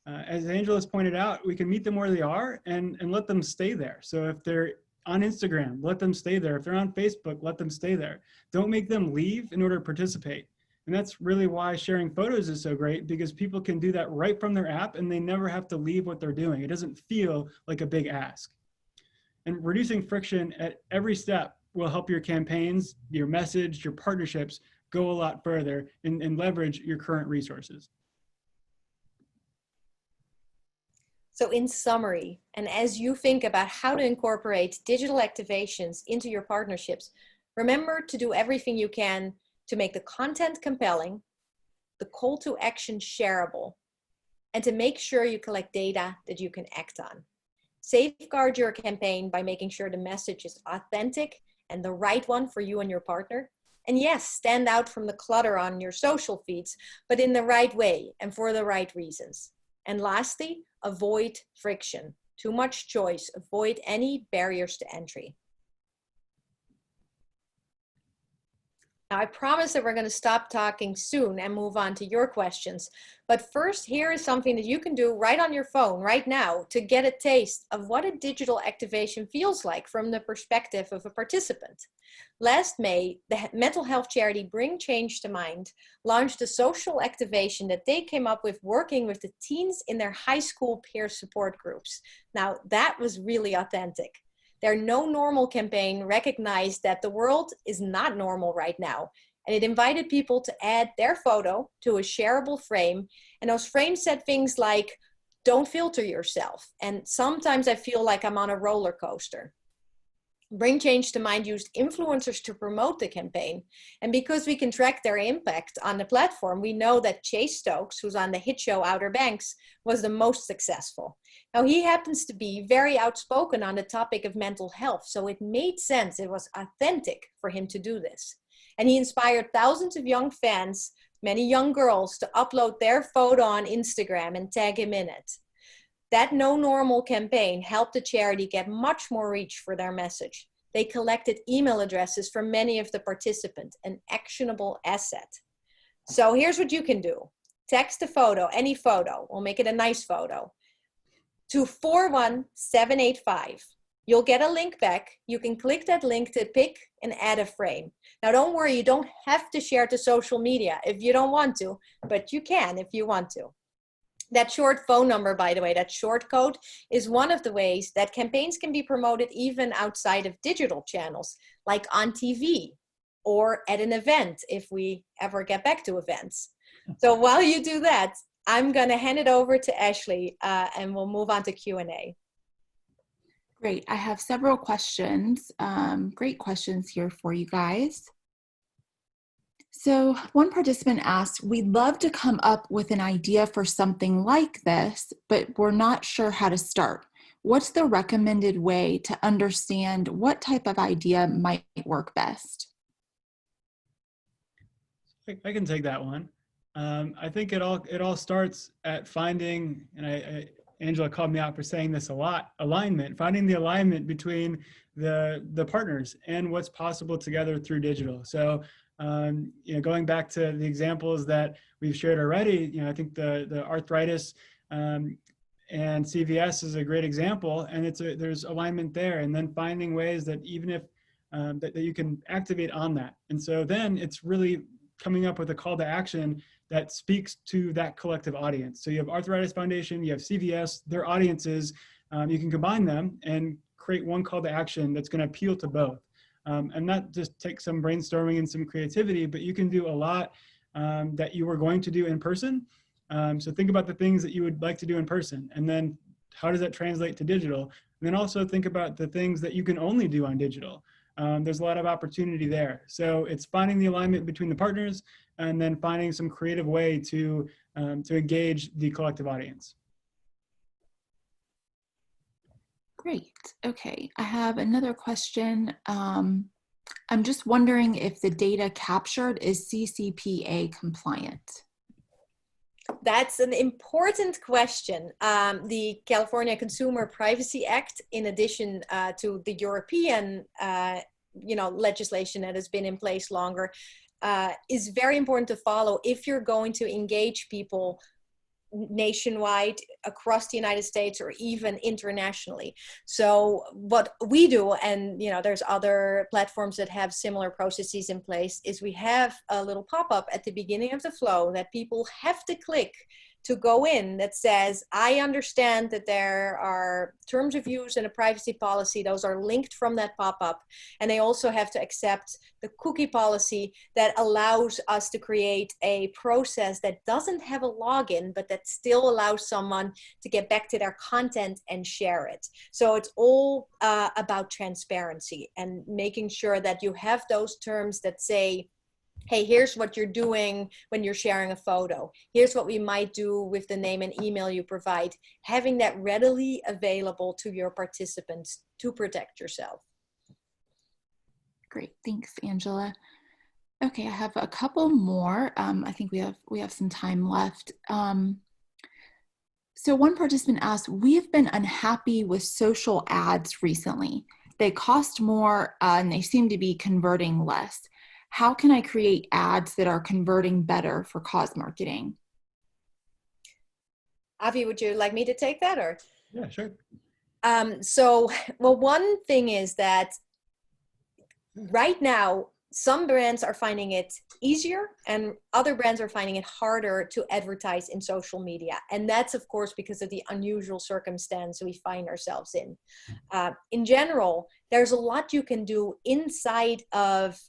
As Angela's pointed out, we can meet them where they are and let them stay there. So if they're on Instagram, let them stay there. If they're on Facebook, let them stay there. Don't make them leave in order to participate. And that's really why sharing photos is so great, because people can do that right from their app and they never have to leave what they're doing. It doesn't feel like a big ask. And reducing friction at every step will help your campaigns, your message, your partnerships go a lot further and leverage your current resources. So in summary, and as you think about how to incorporate digital activations into your partnerships, remember to do everything you can to make the content compelling, the call to action shareable, and to make sure you collect data that you can act on. Safeguard your campaign by making sure the message is authentic and the right one for you and your partner. And yes, stand out from the clutter on your social feeds, but in the right way and for the right reasons. And lastly, avoid friction. Too much choice. Avoid any barriers to entry. Now, I promise that we're going to stop talking soon and move on to your questions. But first, here is something that you can do right on your phone right now to get a taste of what a digital activation feels like from the perspective of a participant. Last May, the mental health charity Bring Change to Mind launched a social activation that they came up with working with the teens in their high school peer support groups. Now, that was really authentic. Their No Normal campaign recognized that the world is not normal right now, and it invited people to add their photo to a shareable frame, and those frames said things like, "Don't filter yourself," and "Sometimes I feel like I'm on a roller coaster." Bring Change to Mind used influencers to promote the campaign, and because we can track their impact on the platform, we know that Chase Stokes, who's on the hit show Outer Banks, was the most successful. Now, he happens to be very outspoken on the topic of mental health, so it made sense, it was authentic for him to do this. And he inspired thousands of young fans, many young girls, to upload their photo on Instagram and tag him in it. That No Normal campaign helped the charity get much more reach for their message. They collected email addresses from many of the participants, an actionable asset. So here's what you can do. Text a photo, any photo, we'll make it a nice photo, to 41785. you'll get a link back. You can click that link to pick and add a frame. Now, don't worry, you don't have to share it to social media if you don't want to, but you can if you want to. That short phone number, by the way, that short code is one of the ways that campaigns can be promoted even outside of digital channels, like on TV or at an event, if we ever get back to events. So while you do that, I'm going to hand it over to Ashley and we'll move on to Q&A. Great. I have several questions, great questions here for you guys. So one participant asked, we'd love to come up with an idea for something like this, but we're not sure how to start. What's the recommended way to understand what type of idea might work best? I can take that one. I think it all starts at finding, and Angela called me out for saying this a lot, alignment, finding the alignment between the partners and what's possible together through digital. So, going back to the examples that we've shared already, I think the arthritis and CVS is a great example, and there's alignment there, and then finding ways that even if that you can activate on that. And so then it's really coming up with a call to action that speaks to that collective audience. So you have Arthritis Foundation, you have CVS, their audiences, you can combine them and create one call to action that's going to appeal to both. And not just take some brainstorming and some creativity, but you can do a lot that you were going to do in person. So think about the things that you would like to do in person, and then how does that translate to digital? And then also think about the things that you can only do on digital. There's a lot of opportunity there. So it's finding the alignment between the partners and then finding some creative way to engage the collective audience. Great. Okay. I have another question. I'm just wondering if the data captured is CCPA compliant. That's an important question. The California Consumer Privacy Act, in addition to the European legislation that has been in place longer, is very important to follow if you're going to engage people nationwide, across the United States, or even internationally. So what we do, and there's other platforms that have similar processes in place, is we have a little pop-up at the beginning of the flow that people have to click to go in that says, I understand that there are terms of use and a privacy policy. Those are linked from that pop-up. And they also have to accept the cookie policy that allows us to create a process that doesn't have a login, but that still allows someone to get back to their content and share it. So it's all about transparency and making sure that you have those terms that say, hey, here's what you're doing when you're sharing a photo. Here's what we might do with the name and email you provide. Having that readily available to your participants to protect yourself. Great, thanks, Angela. Okay, I have a couple more. I think we have some time left. So one participant asked, we have been unhappy with social ads recently. They cost more and they seem to be converting less. How can I create ads that are converting better for cause marketing? Avi, would you like me to take that, or? Yeah, sure. Well, one thing is that right now, some brands are finding it easier and other brands are finding it harder to advertise in social media. And that's, of course, because of the unusual circumstance we find ourselves in. In general, there's a lot you can do inside of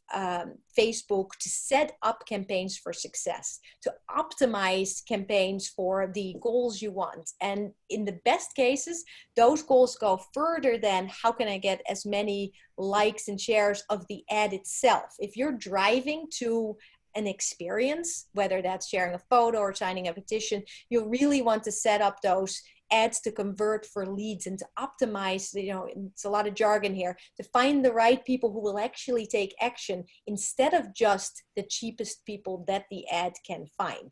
Facebook to set up campaigns for success, to optimize campaigns for the goals you want. And in the best cases, those goals go further than how can I get as many likes and shares of the ad itself. If you're driving to an experience, whether that's sharing a photo or signing a petition, you really want to set up those ads to convert for leads and to optimize, it's a lot of jargon here, to find the right people who will actually take action instead of just the cheapest people that the ad can find.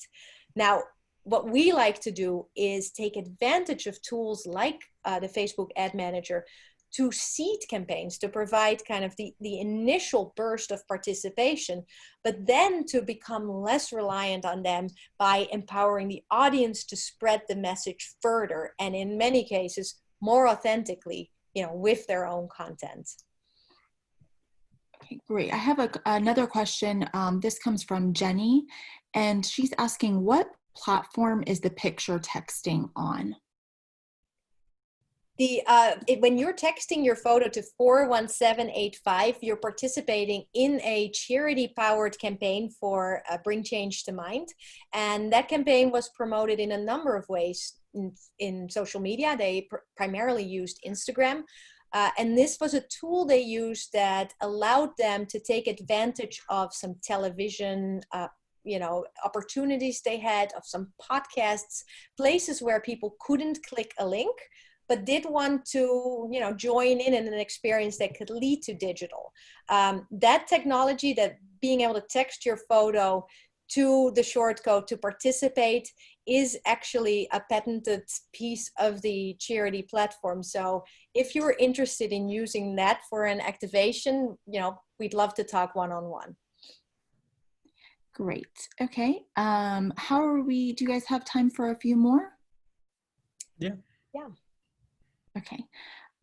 Now, what we like to do is take advantage of tools like the Facebook Ad Manager to seed campaigns, to provide kind of the initial burst of participation, but then to become less reliant on them by empowering the audience to spread the message further, and in many cases, more authentically, with their own content. Okay, great. I have another question. This comes from Jenny, and she's asking, what platform is the picture texting on? When you're texting your photo to 41785, you're participating in a charity-powered campaign for Bring Change to Mind. And that campaign was promoted in a number of ways in social media. They primarily used Instagram. And this was a tool they used that allowed them to take advantage of some television opportunities they had, of some podcasts, places where people couldn't click a link, but did want to, join in an experience that could lead to digital. That technology, that being able to text your photo to the shortcode to participate, is actually a patented piece of the charity platform. So if you're interested in using that for an activation, we'd love to talk one-on-one. Great. Okay. Do you guys have time for a few more? Yeah. Yeah. Okay.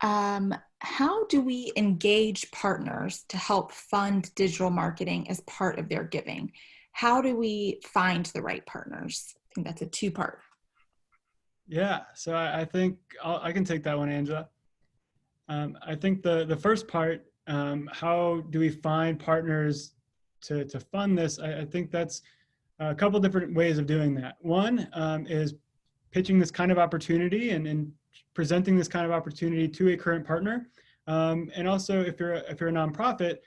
How do we engage partners to help fund digital marketing as part of their giving? How do we find the right partners? I think that's a two-part. Yeah, so I think I can take that one, Angela. I think the first part, how do we find partners to fund this? I think that's a couple different ways of doing that. One is pitching this kind of opportunity and presenting this kind of opportunity to a current partner. And also, if you're a nonprofit,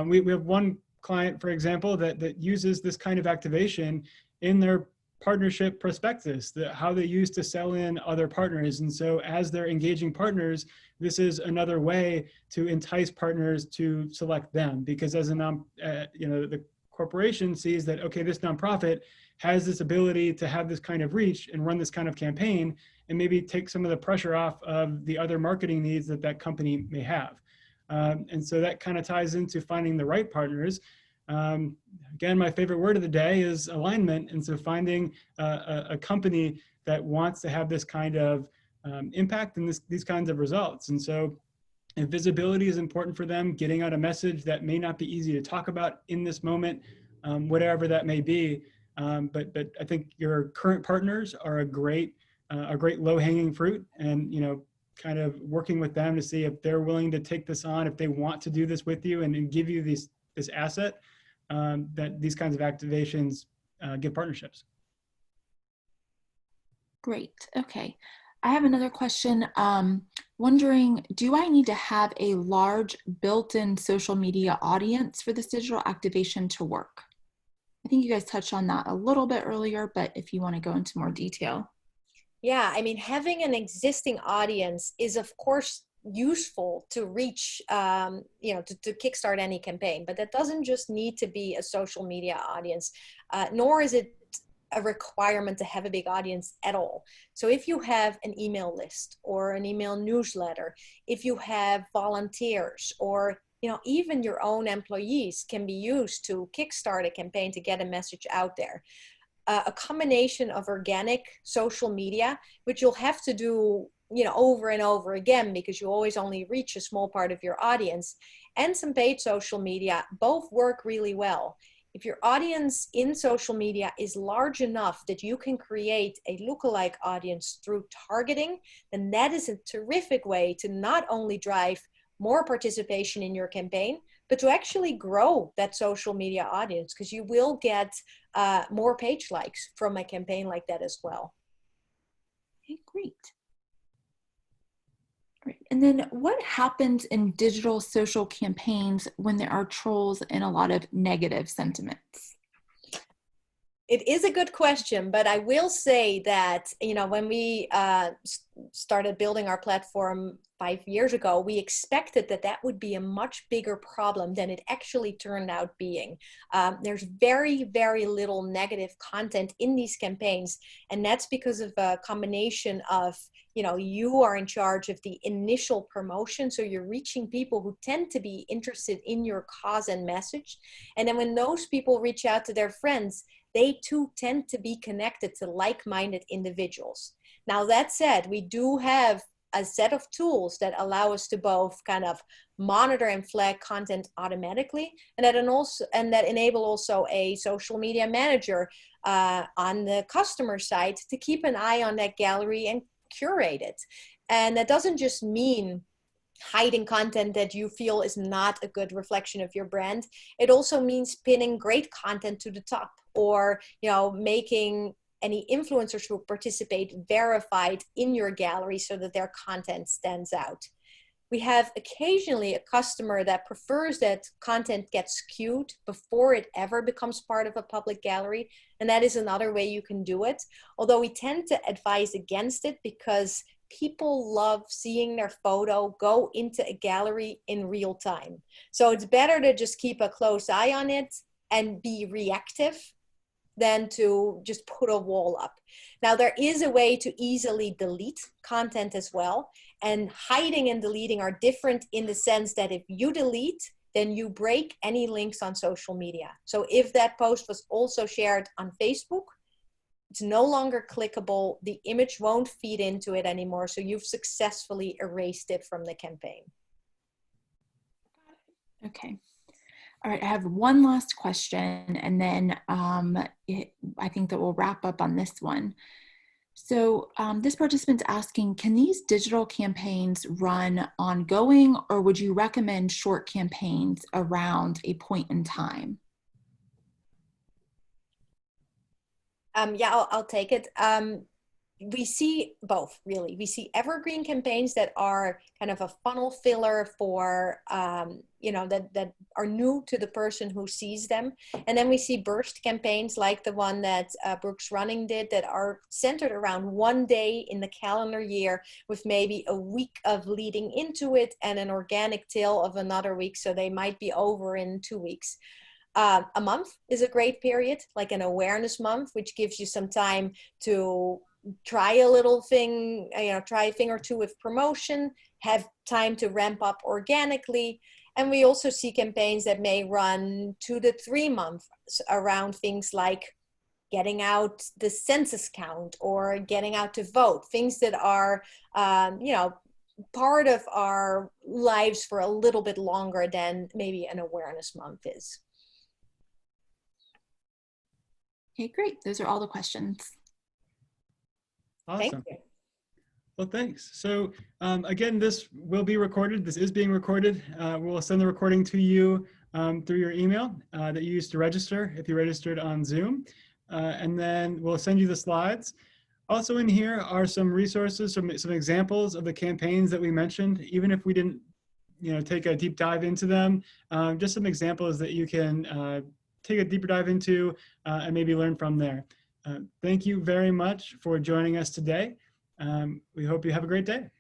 we have one client, for example, that uses this kind of activation in their partnership prospectus, how they use to sell in other partners. And so as they're engaging partners, this is another way to entice partners to select them, because as the corporation sees that, okay, this nonprofit has this ability to have this kind of reach and run this kind of campaign, and maybe take some of the pressure off of the other marketing needs that company may have. And so that kind of ties into finding the right partners. Again, my favorite word of the day is alignment. And so finding a company that wants to have this kind of impact and these kinds of results. And so if visibility is important for them, getting out a message that may not be easy to talk about in this moment, whatever that may be. But I think your current partners are a great low-hanging fruit, and kind of working with them to see if they're willing to take this on, if they want to do this with you and give you this asset, that these kinds of activations give partnerships. Great. Okay. I have another question. Wondering, do I need to have a large built-in social media audience for this digital activation to work? I think you guys touched on that a little bit earlier, but if you want to go into more detail. Yeah, I mean, having an existing audience is, of course, useful to reach, to kickstart any campaign, but that doesn't just need to be a social media audience, nor is it a requirement to have a big audience at all. So if you have an email list or an email newsletter, if you have volunteers, or even your own employees can be used to kickstart a campaign to get a message out there. A combination of organic social media, which you'll have to do over and over again, because you always only reach a small part of your audience, and some paid social media, both work really well. If your audience in social media is large enough that you can create a lookalike audience through targeting, then that is a terrific way to not only drive more participation in your campaign, but to actually grow that social media audience, because you will get more page likes from a campaign like that as well. Okay, great. Great. And then what happens in digital social campaigns when there are trolls and a lot of negative sentiments? It is a good question, but I will say that, when we started building our platform 5 years ago, we expected that would be a much bigger problem than it actually turned out being. There's very, very little negative content in these campaigns, and that's because of a combination of, you are in charge of the initial promotion, so you're reaching people who tend to be interested in your cause and message. And then when those people reach out to their friends, they too tend to be connected to like-minded individuals. Now, that said, we do have a set of tools that allow us to both kind of monitor and flag content automatically, and that enable also a social media manager on the customer side to keep an eye on that gallery and curate it. And that doesn't just mean hiding content that you feel is not a good reflection of your brand. It also means pinning great content to the top, or making any influencers who participate verified in your gallery so that their content stands out. We have occasionally a customer that prefers that content gets skewed before it ever becomes part of a public gallery, and that is another way you can do it. Although we tend to advise against it because people love seeing their photo go into a gallery in real time. So it's better to just keep a close eye on it and be reactive than to just put a wall up. Now, there is a way to easily delete content as well. And hiding and deleting are different in the sense that if you delete, then you break any links on social media. So if that post was also shared on Facebook, it's no longer clickable. The image won't feed into it anymore. So you've successfully erased it from the campaign. Okay. All right, I have one last question, and then I think that we'll wrap up on this one. So this participant's asking, can these digital campaigns run ongoing, or would you recommend short campaigns around a point in time? Yeah, I'll take it. We see both, really. We see evergreen campaigns that are kind of a funnel filler for, that are new to the person who sees them. And then we see burst campaigns like the one that Brooks Running did, that are centered around one day in the calendar year with maybe a week of leading into it and an organic tail of another week. So they might be over in 2 weeks. A month is a great period, like an awareness month, which gives you some time to try a little thing, try a thing or two with promotion, have time to ramp up organically. And we also see campaigns that may run 2 to 3 months around things like getting out the census count or getting out to vote, things that are, part of our lives for a little bit longer than maybe an awareness month is. Okay, great. Those are all the questions. Awesome. Thank you. Well, thanks. So again, this will be recorded. This is being recorded. We'll send the recording to you through your email that you used to register if you registered on Zoom. And then we'll send you the slides. Also in here are some resources, some examples of the campaigns that we mentioned, even if we didn't take a deep dive into them, just some examples that you can take a deeper dive into and maybe learn from there. Thank you very much for joining us today. We hope you have a great day.